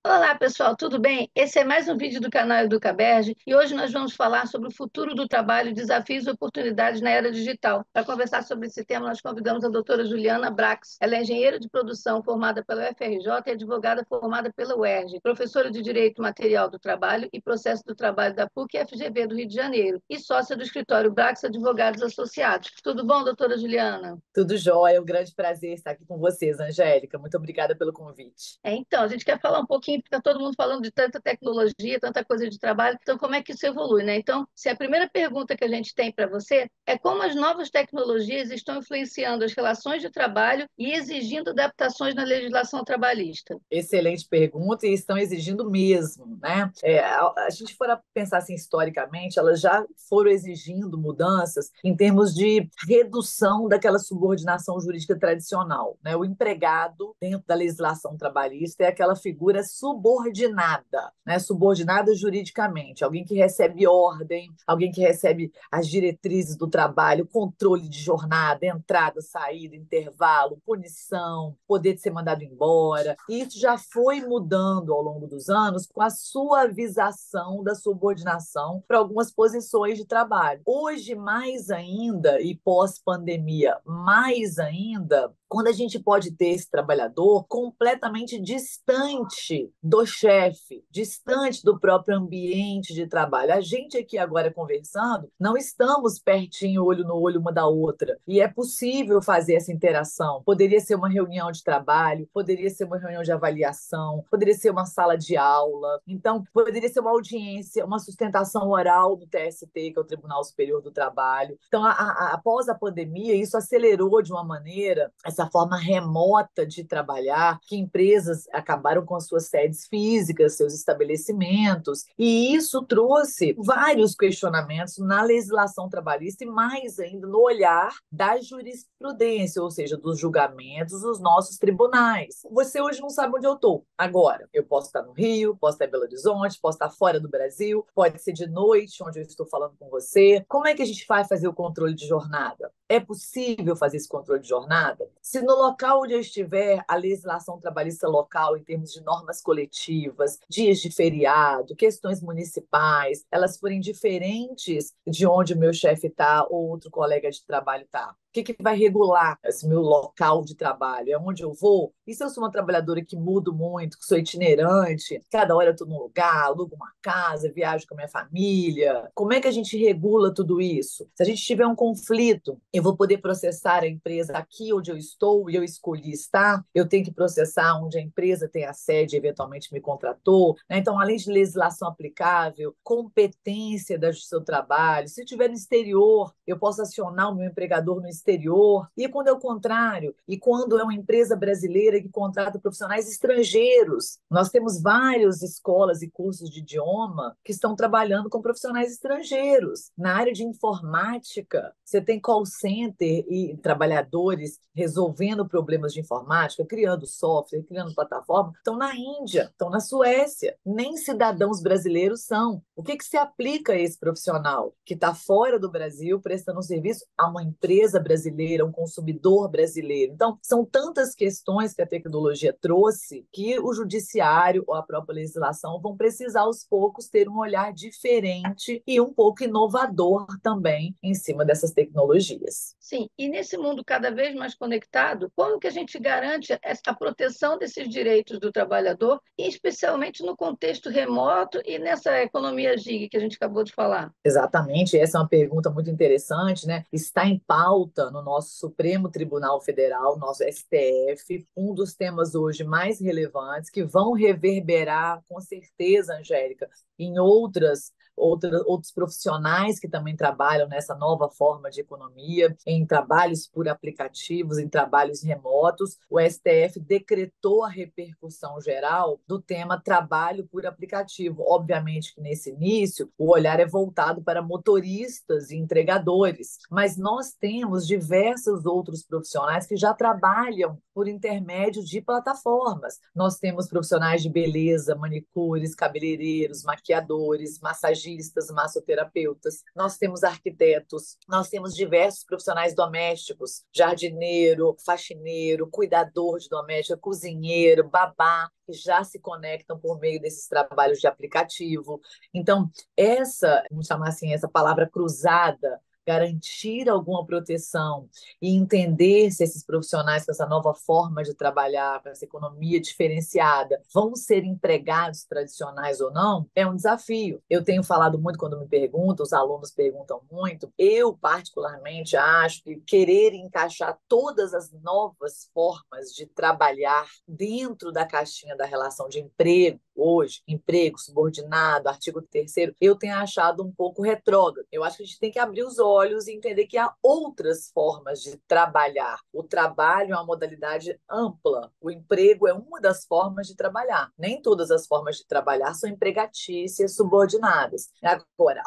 Olá, pessoal, tudo bem? Esse é mais um vídeo do canal Educaberge e hoje nós vamos falar sobre o futuro do trabalho, desafios e oportunidades na era digital. Para conversar sobre esse tema, nós convidamos a doutora Juliana Brax. Ela é engenheira de produção formada pela UFRJ e advogada formada pela UERJ, professora de Direito Material do Trabalho e Processo do Trabalho da PUC-FGV do Rio de Janeiro e sócia do escritório Brax Advogados Associados. Tudo bom, doutora Juliana? Tudo jóia, é um grande prazer estar aqui com vocês, Angélica. Muito obrigada pelo convite. Então, a gente quer falar um pouquinho, porque está todo mundo falando de tanta tecnologia, tanta coisa de trabalho, então como é que isso evolui, né? Então, se a primeira pergunta que a gente tem para você é como as novas tecnologias estão influenciando as relações de trabalho e exigindo adaptações na legislação trabalhista. Excelente pergunta e estão exigindo mesmo, né? A gente for a pensar assim historicamente, elas já foram exigindo mudanças em termos de redução daquela subordinação jurídica tradicional, né? O empregado dentro da legislação trabalhista é aquela figura subordinada, né? Subordinada juridicamente, alguém que recebe ordem, alguém que recebe as diretrizes do trabalho, controle de jornada, entrada, saída, intervalo, punição, poder de ser mandado embora. E isso já foi mudando ao longo dos anos com a suavização da subordinação para algumas posições de trabalho. Hoje, mais ainda, e pós-pandemia, mais ainda, quando a gente pode ter esse trabalhador completamente distante do chefe, distante do próprio ambiente de trabalho. A gente aqui agora conversando, não estamos pertinho, olho no olho uma da outra. E é possível fazer essa interação. Poderia ser uma reunião de trabalho, poderia ser uma reunião de avaliação, poderia ser uma sala de aula. Então, poderia ser uma audiência, uma sustentação oral do TST, que é o Tribunal Superior do Trabalho. Então, após a pandemia, isso acelerou de uma maneira essa forma remota de trabalhar, que empresas acabaram com as suas sedes físicas, seus estabelecimentos, e isso trouxe vários questionamentos na legislação trabalhista e mais ainda no olhar da jurisprudência, ou seja, dos julgamentos dos nossos tribunais. Você hoje não sabe onde eu estou. Agora, eu posso estar no Rio, posso estar em Belo Horizonte, posso estar fora do Brasil, pode ser de noite, onde eu estou falando com você. Como é que a gente vai fazer o controle de jornada? É possível fazer esse controle de jornada? Se no local onde eu estiver, a legislação trabalhista local, em termos de normas coletivas, dias de feriado, questões municipais, elas forem diferentes de onde o meu chefe está ou outro colega de trabalho está, o que vai regular esse meu local de trabalho? É onde eu vou? E se eu sou uma trabalhadora que mudo muito, que sou itinerante, cada hora eu estou num lugar, alugo uma casa, viajo com a minha família, como é que a gente regula tudo isso? Se a gente tiver um conflito, eu vou poder processar a empresa aqui onde eu estou e eu escolhi estar, eu tenho que processar onde a empresa tem a sede e eventualmente me contratou, né? Então, além de legislação aplicável, competência da Justiça do Trabalho, se estiver no exterior, eu posso acionar o meu empregador no exterior, e quando é o contrário, e quando é uma empresa brasileira que contrata profissionais estrangeiros. Nós temos várias escolas e cursos de idioma que estão trabalhando com profissionais estrangeiros. Na área de informática, você tem call center e trabalhadores resolvendo problemas de informática, criando software, criando plataforma, estão na Índia, estão na Suécia. Nem cidadãos brasileiros são. O que se aplica a esse profissional que está fora do Brasil prestando um serviço a uma empresa brasileira, um consumidor brasileiro? Então, são tantas questões que a tecnologia trouxe que o judiciário ou a própria legislação vão precisar, aos poucos, ter um olhar diferente e um pouco inovador também em cima dessas tecnologias. Sim, e nesse mundo cada vez mais conectado, como que a gente garante a proteção desses direitos do trabalhador, e especialmente no contexto remoto e nessa economia gig que a gente acabou de falar? Exatamente, essa é uma pergunta muito interessante, né? Está em pauta no nosso Supremo Tribunal Federal, nosso STF, um dos temas hoje mais relevantes que vão reverberar, com certeza, Angélica, em outros profissionais que também trabalham nessa nova forma de economia, em trabalhos por aplicativos, em trabalhos remotos. O STF decretou a repercussão geral do tema trabalho por aplicativo. Obviamente que nesse início o olhar é voltado para motoristas e entregadores, mas nós temos diversos outros profissionais que já trabalham por intermédio de plataformas. Nós temos profissionais de beleza, manicures, cabeleireiros, maquiadores, massagistas, massoterapeutas. Nós temos arquitetos, nós temos diversos profissionais domésticos, jardineiro, faxineiro, cuidador de doméstica, cozinheiro, babá. que já se conectam por meio desses trabalhos de aplicativo. Então, vamos chamar assim, essa palavra cruzada, garantir alguma proteção e entender se esses profissionais com essa nova forma de trabalhar, com essa economia diferenciada, vão ser empregados tradicionais ou não, é um desafio. Eu tenho falado muito quando me perguntam, os alunos perguntam muito, eu particularmente acho que querer encaixar todas as novas formas de trabalhar dentro da caixinha da relação de emprego, hoje, emprego subordinado, artigo 3º, eu tenho achado um pouco retrógrado. Eu acho que a gente tem que abrir os olhos e entender que há outras formas de trabalhar. O trabalho é uma modalidade ampla. O emprego é uma das formas de trabalhar. Nem todas as formas de trabalhar são empregatícias subordinadas. Agora,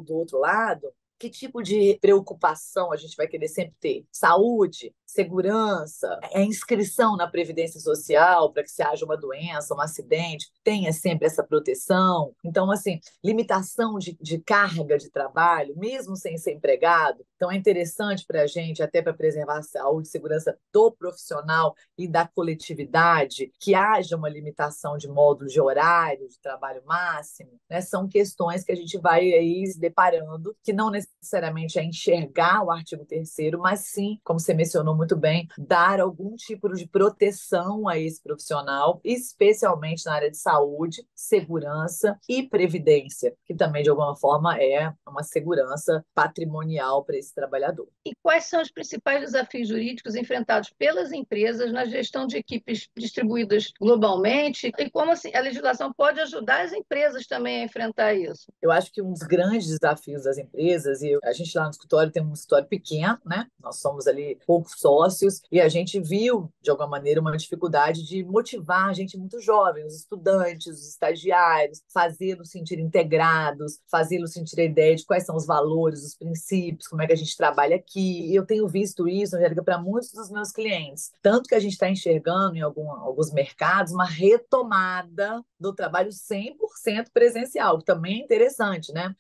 do outro lado, que tipo de preocupação a gente vai querer sempre ter? Saúde, segurança, a inscrição na Previdência Social para que se haja uma doença, um acidente, tenha sempre essa proteção. Então, assim, limitação de carga de trabalho, mesmo sem ser empregado. Então, é interessante para a gente, até para preservar a saúde e segurança do profissional e da coletividade, que haja uma limitação de módulo de horário de trabalho máximo, né? São questões que a gente vai aí se deparando, que não necessariamente é enxergar o artigo 3º, mas sim, como você mencionou muito bem, dar algum tipo de proteção a esse profissional, especialmente na área de saúde, segurança e previdência, que também, de alguma forma, é uma segurança patrimonial para esse trabalhador. E quais são os principais desafios jurídicos enfrentados pelas empresas na gestão de equipes distribuídas globalmente e como assim, a legislação pode ajudar as empresas também a enfrentar isso? Eu acho que um dos grandes desafios das empresas, e a gente lá no escritório tem um escritório pequeno, né? Nós somos ali poucos sócios, e a gente viu, de alguma maneira, uma dificuldade de motivar a gente muito jovem, os estudantes, os estagiários, fazê-los sentir integrados, fazê-los sentir a ideia de quais são os valores, os princípios, como é que a gente trabalha aqui. E eu tenho visto isso, Angélica, para muitos dos meus clientes. Tanto que a gente está enxergando em alguns mercados uma retomada do trabalho 100% presencial, que também é interessante, né?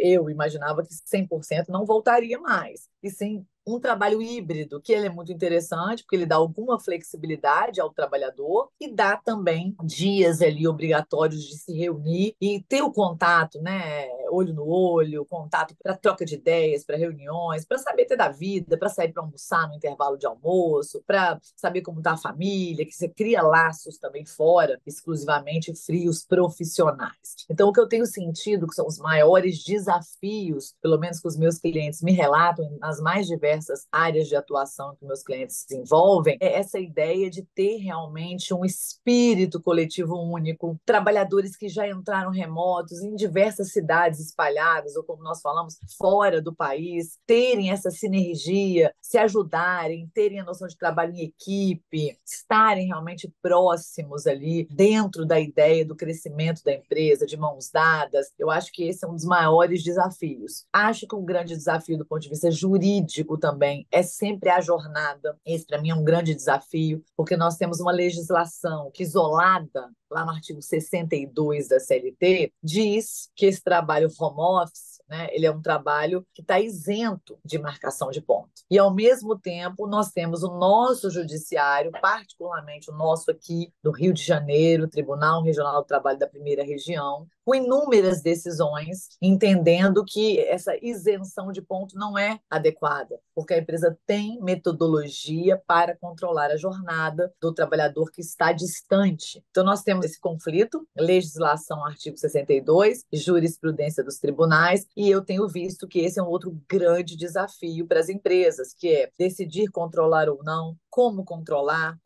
Eu imaginava que 100% não voltaria mais. E sim, um trabalho híbrido, que ele é muito interessante, porque ele dá alguma flexibilidade ao trabalhador e dá também dias ali obrigatórios de se reunir e ter o contato, né? Olho no olho, contato para troca de ideias, para reuniões, para saber ter da vida, para sair para almoçar no intervalo de almoço, para saber como está a família, que você cria laços também fora, exclusivamente frios profissionais. Então, o que eu tenho sentido que são os maiores desafios, pelo menos que os meus clientes me relatam nas mais diversas áreas de atuação que meus clientes se envolvem, é essa ideia de ter realmente um espírito coletivo único, trabalhadores que já entraram remotos em diversas cidades espalhadas, ou como nós falamos, fora do país, terem essa sinergia, se ajudarem, terem a noção de trabalho em equipe, estarem realmente próximos ali, dentro da ideia do crescimento da empresa, de mãos dadas. Eu acho que esse é um dos maiores desafios. Acho que um grande desafio do ponto de vista jurídico também é sempre a jornada. Esse, para mim, é um grande desafio, porque nós temos uma legislação que, isolada, lá no artigo 62 da CLT, diz que esse trabalho home office, né, ele é um trabalho que está isento de marcação de ponto. E, ao mesmo tempo, nós temos o nosso judiciário, particularmente o nosso aqui do Rio de Janeiro, Tribunal Regional do Trabalho da Primeira Região, com inúmeras decisões, entendendo que essa isenção de ponto não é adequada, porque a empresa tem metodologia para controlar a jornada do trabalhador que está distante. Então, nós temos esse conflito, legislação, artigo 62, jurisprudência dos tribunais, e eu tenho visto que esse é um outro grande desafio para as empresas, que é decidir controlar ou não, como controlar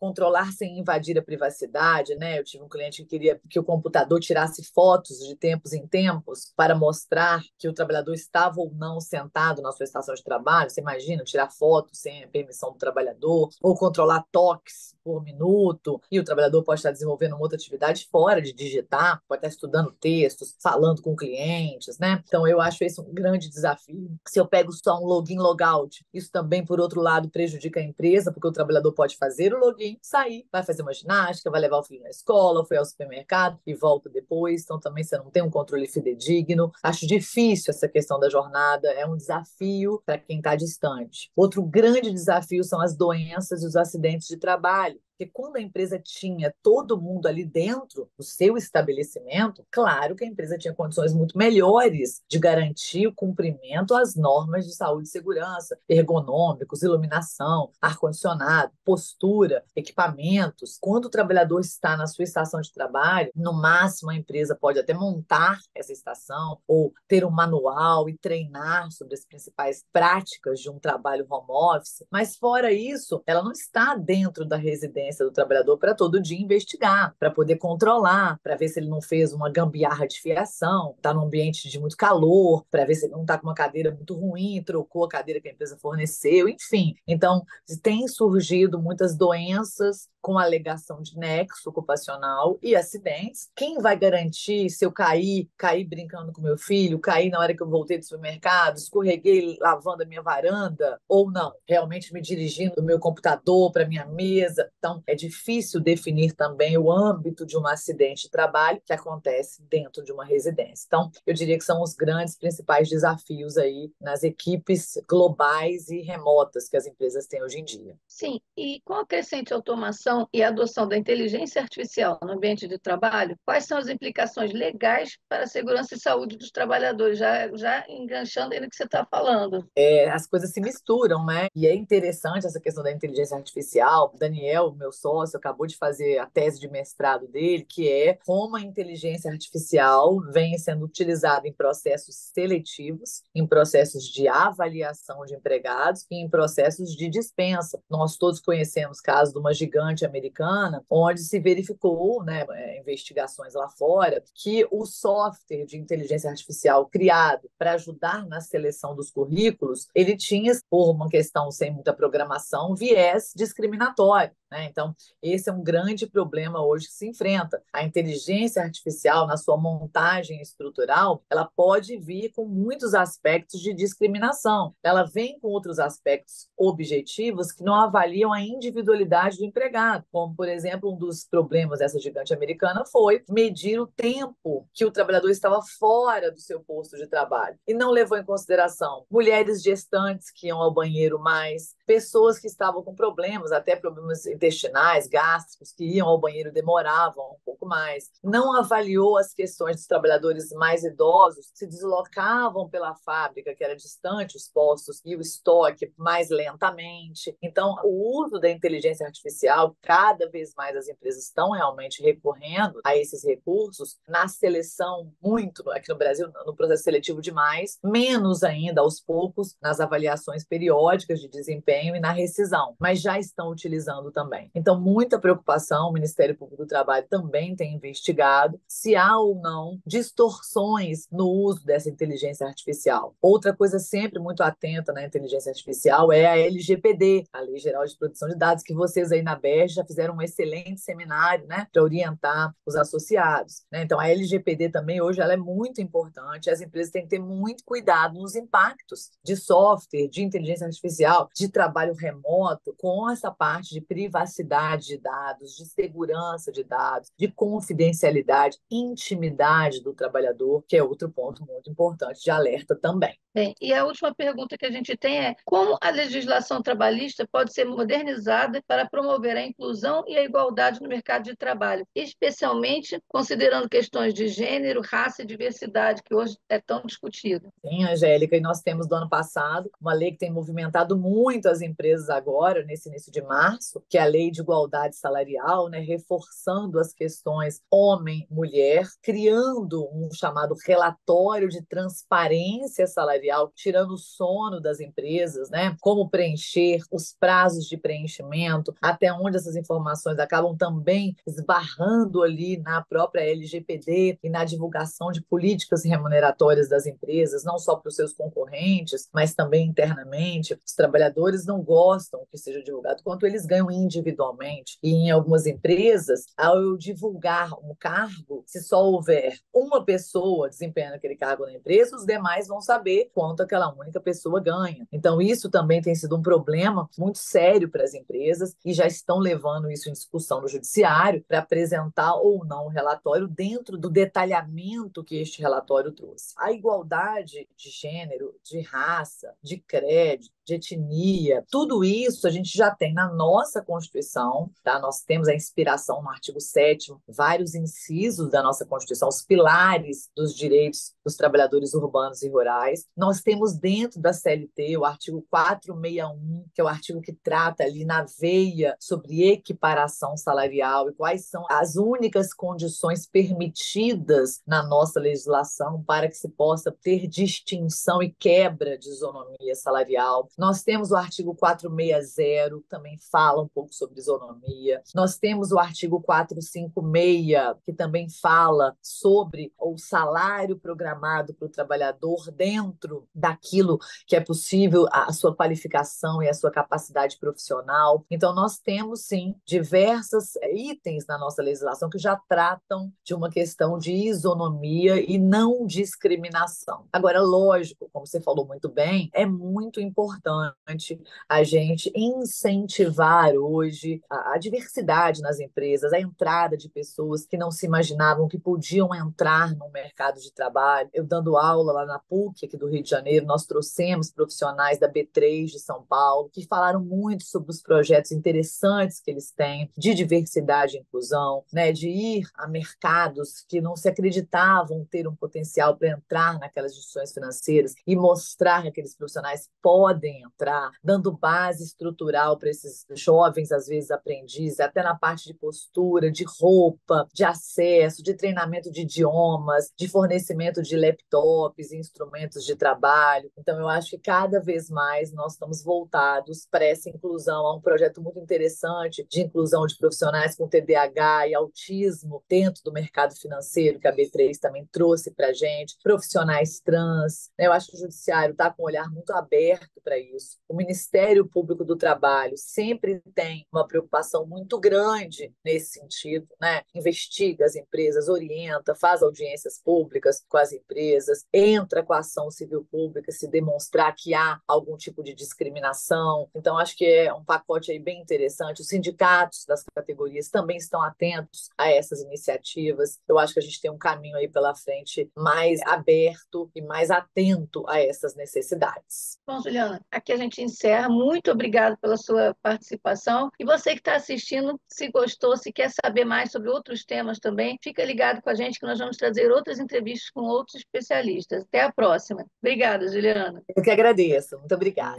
sem invadir a privacidade, né? Eu tive um cliente que queria que o computador tirasse fotos de tempos em tempos para mostrar que o trabalhador estava ou não sentado na sua estação de trabalho. Você imagina tirar fotos sem a permissão do trabalhador, ou controlar toques por minuto, e o trabalhador pode estar desenvolvendo uma outra atividade fora de digitar, pode estar estudando textos, falando com clientes, né? Então, eu acho esse um grande desafio. Se eu pego só um login, logout, isso também, por outro lado, prejudica a empresa, porque o trabalhador pode fazer o login, sair, vai fazer uma ginástica, vai levar o filho na escola, foi ao supermercado e volta depois. Então, também você não tem um controle fidedigno. Acho difícil essa questão da jornada, é um desafio para quem está distante. Outro grande desafio são as doenças e os acidentes de trabalho. Porque quando a empresa tinha todo mundo ali dentro do seu estabelecimento, claro que a empresa tinha condições muito melhores de garantir o cumprimento às normas de saúde e segurança, ergonômicos, iluminação, ar-condicionado, postura, equipamentos. Quando o trabalhador está na sua estação de trabalho, no máximo a empresa pode até montar essa estação ou ter um manual e treinar sobre as principais práticas de um trabalho home office, mas fora isso, ela não está dentro da residência do trabalhador para todo dia investigar, para poder controlar, para ver se ele não fez uma gambiarra de fiação, está num ambiente de muito calor, para ver se ele não está com uma cadeira muito ruim, trocou a cadeira que a empresa forneceu, enfim. Então, tem surgido muitas doenças com alegação de nexo ocupacional e acidentes. Quem vai garantir se eu caí brincando com meu filho, caí na hora que eu voltei do supermercado, escorreguei lavando a minha varanda ou não? Realmente me dirigindo do meu computador para minha mesa. Então, é difícil definir também o âmbito de um acidente de trabalho que acontece dentro de uma residência. Então, eu diria que são os grandes principais desafios aí nas equipes globais e remotas que as empresas têm hoje em dia. Sim, e com a crescente automação e a adoção da inteligência artificial no ambiente de trabalho, quais são as implicações legais para a segurança e saúde dos trabalhadores? Já enganchando aí no que você está falando. As coisas se misturam, né? E é interessante essa questão da inteligência artificial. O Daniel, meu sócio, acabou de fazer a tese de mestrado dele, que é como a inteligência artificial vem sendo utilizada em processos seletivos, em processos de avaliação de empregados e em processos de dispensa. Nós todos conhecemos casos de uma gigante americana, onde se verificou, né, investigações lá fora, que o software de inteligência artificial criado para ajudar na seleção dos currículos, ele tinha, por uma questão sem muita programação, viés discriminatório, né? Então, esse é um grande problema hoje que se enfrenta. A inteligência artificial, na sua montagem estrutural, ela pode vir com muitos aspectos de discriminação. Ela vem com outros aspectos objetivos que não avaliam a individualidade do empregado, como, por exemplo, um dos problemas dessa gigante americana foi medir o tempo que o trabalhador estava fora do seu posto de trabalho e não levou em consideração mulheres gestantes que iam ao banheiro mais, pessoas que estavam com problemas, até problemas intestinais, gástricos, que iam ao banheiro e demoravam um pouco mais. Não avaliou as questões dos trabalhadores mais idosos, que se deslocavam pela fábrica, que era distante os postos, e o estoque mais lentamente. Então, o uso da inteligência artificial, cada vez mais as empresas estão realmente recorrendo a esses recursos na seleção, muito aqui no Brasil, no processo seletivo demais, menos ainda aos poucos nas avaliações periódicas de desempenho e na rescisão, mas já estão utilizando também. Então, muita preocupação, o Ministério Público do Trabalho também tem investigado se há ou não distorções no uso dessa inteligência artificial. Outra coisa sempre muito atenta na inteligência artificial é a LGPD, a Lei Geral de Proteção de Dados, que vocês aí na BERJ já fizeram um excelente seminário, né, para orientar os associados, né? Então, a LGPD também hoje ela é muito importante, as empresas têm que ter muito cuidado nos impactos de software, de inteligência artificial, de trabalho remoto, com essa parte de privacidade de dados, de segurança de dados, de confidencialidade, intimidade do trabalhador, que é outro ponto muito importante de alerta também. Bem, e a última pergunta que a gente tem é: como a legislação trabalhista pode ser modernizada para promover a inclusão e a igualdade no mercado de trabalho, especialmente considerando questões de gênero, raça e diversidade, que hoje é tão discutida? Sim, Angélica, e nós temos do ano passado uma lei que tem movimentado muito as empresas agora, nesse início de março, que é a Lei de Igualdade Salarial, né, reforçando as questões homem-mulher, criando um chamado relatório de transparência salarial, tirando o sono das empresas, né, como preencher, os prazos de preenchimento, até onde essas informações acabam também esbarrando ali na própria LGPD e na divulgação de políticas remuneratórias das empresas, não só para os seus concorrentes, mas também internamente. Os trabalhadores não gostam que seja divulgado quanto eles ganham individualmente. E em algumas empresas, ao eu divulgar um cargo, se só houver uma pessoa desempenhando aquele cargo na empresa, os demais vão saber quanto aquela única pessoa ganha. Então, isso também tem sido um problema muito sério para as empresas e já estão levando isso em discussão no judiciário para apresentar ou não o relatório dentro do detalhamento que este relatório trouxe. A igualdade de gênero, de raça, de crédito, de etnia, tudo isso a gente já tem na nossa Constituição, tá? Nós temos a inspiração no artigo 7º, vários incisos da nossa Constituição, os pilares dos direitos dos trabalhadores urbanos e rurais. Nós temos dentro da CLT o artigo 461, que é o artigo que trata ali na veia sobre equiparação salarial e quais são as únicas condições permitidas na nossa legislação para que se possa ter distinção e quebra de isonomia salarial. Nós temos o artigo 460, que também fala um pouco sobre isonomia. Nós temos o artigo 456, que também fala sobre o salário programado para o trabalhador dentro daquilo que é possível, a sua qualificação e a sua capacidade profissional. Então, nós temos, sim, diversos itens na nossa legislação que já tratam de uma questão de isonomia e não discriminação. Agora, lógico, como você falou muito bem, é muito importante a gente incentivar hoje a diversidade nas empresas, a entrada de pessoas que não se imaginavam que podiam entrar no mercado de trabalho. Eu dando aula lá na PUC, aqui do Rio de Janeiro, nós trouxemos profissionais da B3 de São Paulo, que falaram muito sobre os projetos interessantes que eles têm de diversidade e inclusão, né, de ir a mercados que não se acreditavam ter um potencial para entrar naquelas instituições financeiras e mostrar que aqueles profissionais podem entrar, dando base estrutural para esses jovens, às vezes aprendizes, até na parte de postura, de roupa, de acesso, de treinamento de idiomas, de fornecimento de laptops, instrumentos de trabalho. Então, eu acho que cada vez mais nós estamos voltados para essa inclusão. Há um projeto muito interessante de inclusão de profissionais com TDAH e autismo dentro do mercado financeiro, que a B3 também trouxe para a gente, profissionais trans. Eu acho que o Judiciário está com um olhar muito aberto para isso. O Ministério Público do Trabalho sempre tem uma preocupação muito grande nesse sentido, né? Investiga as empresas, orienta, faz audiências públicas com as empresas, entra com a ação civil pública se demonstrar que há algum tipo de discriminação. Então, acho que é um pacote aí bem interessante. Os sindicatos das categorias também estão atentos a essas iniciativas. Eu acho que a gente tem um caminho aí pela frente mais aberto e mais atento a essas necessidades. Bom, Juliana, aqui a gente encerra. Muito obrigada pela sua participação. E você que está assistindo, se gostou, se quer saber mais sobre outros temas também, fica ligado com a gente que nós vamos trazer outras entrevistas com outros especialistas. Até a próxima. Obrigada, Juliana. Eu que agradeço. Muito obrigada.